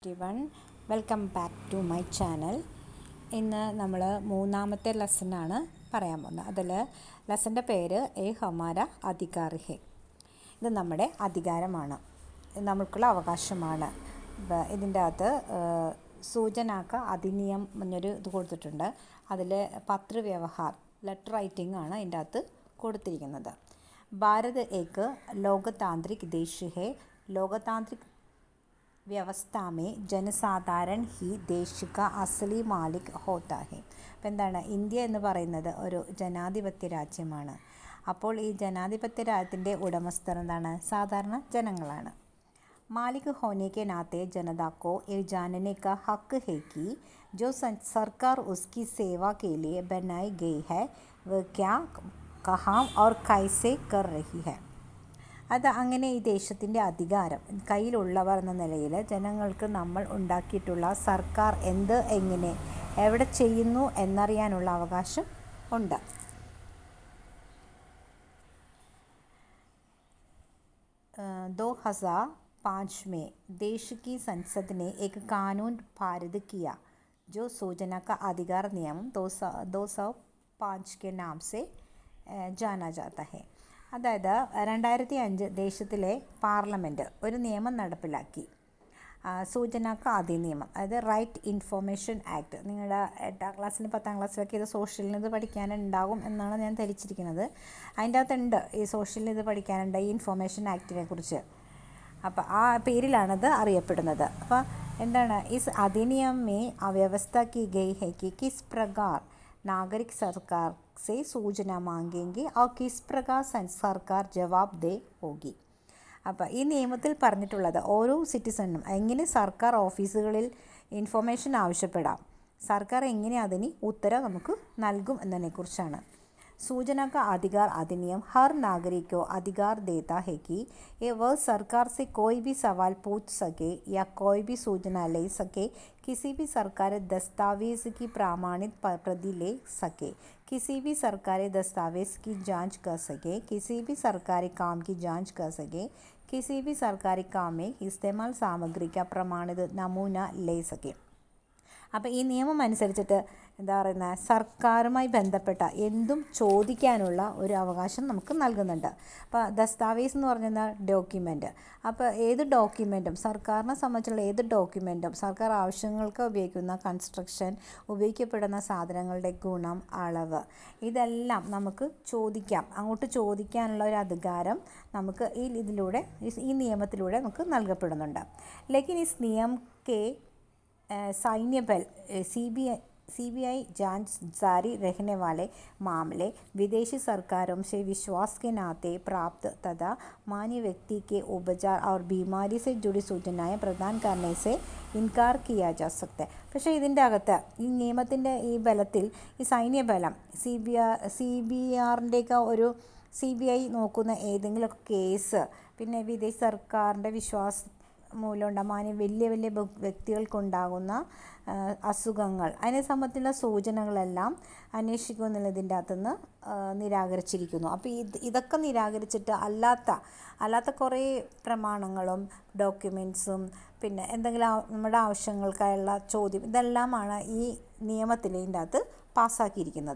everyone, welcome back to my channel. ഇന്ന് നമ്മൾ മൂന്നാമത്തെ ലെസനാണ് പറയാൻ പോകുന്നത്. അതിൽ ലെസൻ്റെ പേര് എ ഹമാര അധികാർ ഹെ. ഇത് നമ്മുടെ അധികാരമാണ്, നമുക്കുള്ള അവകാശമാണ്. ഇതിൻ്റെ അകത്ത് സൂചനാക്ക അധിനിയം എന്നൊരു ഇത് കൊടുത്തിട്ടുണ്ട്. അതിൽ പത്രവ്യവഹാർ ലെറ്റർ റൈറ്റിംഗ് ആണ് ഇതിൻ്റെ അകത്ത് കൊടുത്തിരിക്കുന്നത്. ഭാരത് ഏക് ലോകതാന്ത്രിക് ദേശ് ഹെ. ലോകതാന്ത്രിക് വ്യവസ്ഥ में जनसाधारण ही देश का असली मालिक होता है. അപ്പോൾ എന്താണ്, ഇന്ത്യ എന്ന് പറയുന്നത് ഒരു ജനാധിപത്യ രാജ്യമാണ്. അപ്പോൾ ഈ ജനാധിപത്യ രാജ്യത്തിൻ്റെ ഉടമസ്ഥർ എന്താണ്, സാധാരണ ജനങ്ങളാണ്. मालिक होने के नाते जनता को ये जानने का हक है कि जो सरकार उसकी सेवा के लिए बनाई गई है वह क्या कहाँ और कैसे कर रही है. അത് അങ്ങനെ ഈ ദേശത്തിൻ്റെ അധികാരം കയ്യിലുള്ളവർ എന്ന നിലയിൽ ജനങ്ങൾക്ക് നമ്മൾ ഉണ്ടാക്കിയിട്ടുള്ള സർക്കാർ എന്ത്, എങ്ങനെ, എവിടെ ചെയ്യുന്നു എന്നറിയാനുള്ള അവകാശം ഉണ്ട്. 2005 में देश की संसद ने एक कानून पारित किया जो सूचना का अधिकार नियम 205 के नाम से जाना जाता है. അതായത് 2005 ദേശത്തിലെ പാർലമെൻറ്റ് ഒരു നിയമം നടപ്പിലാക്കി, സൂചനാക്ക അധിനിയമം, അതായത് റൈറ്റ് ഇൻഫോർമേഷൻ ആക്ട്. നിങ്ങളുടെ 8ാം ക്ലാസ്സിലും 10ാം ക്ലാസ്സിലൊക്കെ ഇത് സോഷ്യലിൽ ഇത് പഠിക്കാനുണ്ടാകും എന്നാണ് ഞാൻ ധരിച്ചിരിക്കുന്നത്. അതിൻ്റെ അകത്തുണ്ട്, ഈ സോഷ്യലിൽ ഇത് പഠിക്കാനുണ്ട് ഈ ഇൻഫോർമേഷൻ ആക്ടിനെ കുറിച്ച്. അപ്പോൾ ആ പേരിലാണത് അറിയപ്പെടുന്നത്. അപ്പോൾ എന്താണ്, ഇസ് അധിനിയം മേ അവ്യവസ്ഥ കി ഗയി ഹെ കി കിസ് പ്രകാർ नागरिक सरकार से सूचना मांगेंगे और किस प्रकार സർക്കാർ ജവാബ് ദേ होगी. അപ്പോൾ ഈ നിയമത്തിൽ പറഞ്ഞിട്ടുള്ളത് ഓരോ സിറ്റിസണും എങ്ങനെ സർക്കാർ ഓഫീസുകളിൽ ഇൻഫർമേഷൻ ആവശ്യപ്പെടാം, സർക്കാർ എങ്ങനെ അതിന് ഉത്തരം നമുക്ക് നൽകും എന്നതിനെക്കുറിച്ചാണ്. सूचना का अधिकार अधिनियम हर नागरिक को अधिकार देता है कि ये वह सरकार से कोई भी सवाल पूछ सके या कोई भी सूचना ले सके, किसी भी सरकारी दस्तावेज़ की प्रमाणित प्रति ले सके, किसी भी सरकारी दस्तावेज़ की जांच कर सके, किसी भी सरकारी काम की जांच कर सके, किसी भी सरकारी काम में इस्तेमाल सामग्री का प्रमाणित नमूना ले सके. അപ്പോൾ ഈ നിയമം അനുസരിച്ചിട്ട് എന്താ പറയുന്നത്, സർക്കാരുമായി ബന്ധപ്പെട്ട എന്തും ചോദിക്കാനുള്ള ഒരു അവകാശം നമുക്ക് നൽകുന്നുണ്ട്. അപ്പോൾ ദസ്താവേസ് എന്ന് പറഞ്ഞാൽ ഡോക്യുമെൻറ്റ്. അപ്പോൾ ഏത് ഡോക്യുമെൻറ്റും, സർക്കാരിനെ സംബന്ധിച്ചുള്ള ഏത് ഡോക്യുമെൻറ്റും, സർക്കാർ ആവശ്യങ്ങൾക്ക് ഉപയോഗിക്കുന്ന കൺസ്ട്രക്ഷൻ, ഉപയോഗിക്കപ്പെടുന്ന സാധനങ്ങളുടെ ഗുണം, അളവ്, ഇതെല്ലാം നമുക്ക് ചോദിക്കാം. അങ്ങോട്ട് ചോദിക്കാനുള്ള ഒരു അധികാരം നമുക്ക് ഈ നിയമത്തിലൂടെ നമുക്ക് നൽകപ്പെടുന്നുണ്ട്. ലേക്കിൻ ഇസ് നിയം കെ सैन्य बल सीबीआई जांच जारी रहने वाले मामले विदेशी सरकारों से विश्वास के नाते प्राप्त तथा मान्य व्यक्ति के उपचार और बीमारी से जुड़ी सूचनाएं प्रदान करने से इनकार किया जा सकता है. പക്ഷേ ഇതിൻ്റെ അകത്ത് ഈ നിയമത്തിൻ്റെ ഈ ബലത്തിൽ ഈ സൈന്യബലം CBI നോക്കുന്ന ഏതെങ്കിലുമൊക്കെ കേസ്, പിന്നെ വിദേശ സർക്കാരിൻ്റെ വിശ്വാസം മൂലമുണ്ടാകുന്ന വലിയ വലിയ വ്യക്തികൾക്കുണ്ടാകുന്ന അസുഖങ്ങൾ, അതിനെ സംബന്ധിച്ചുള്ള സൂചനകളെല്ലാം അന്വേഷിക്കുമെന്നുള്ളതിൻ്റെ അകത്തുനിന്ന് നിരാകരിച്ചിരിക്കുന്നു. അപ്പോൾ ഇതൊക്കെ നിരാകരിച്ചിട്ട് അല്ലാത്ത കുറേ പ്രമാണങ്ങളും ഡോക്യുമെൻറ്റ്സും പിന്നെ എന്തെങ്കിലും നമ്മുടെ ആവശ്യങ്ങൾക്കായുള്ള ചോദ്യം, ഇതെല്ലാമാണ് ഈ നിയമത്തിൽ ഇതിൻ്റെ അകത്ത് പാസ്സാക്കിയിരിക്കുന്നത്.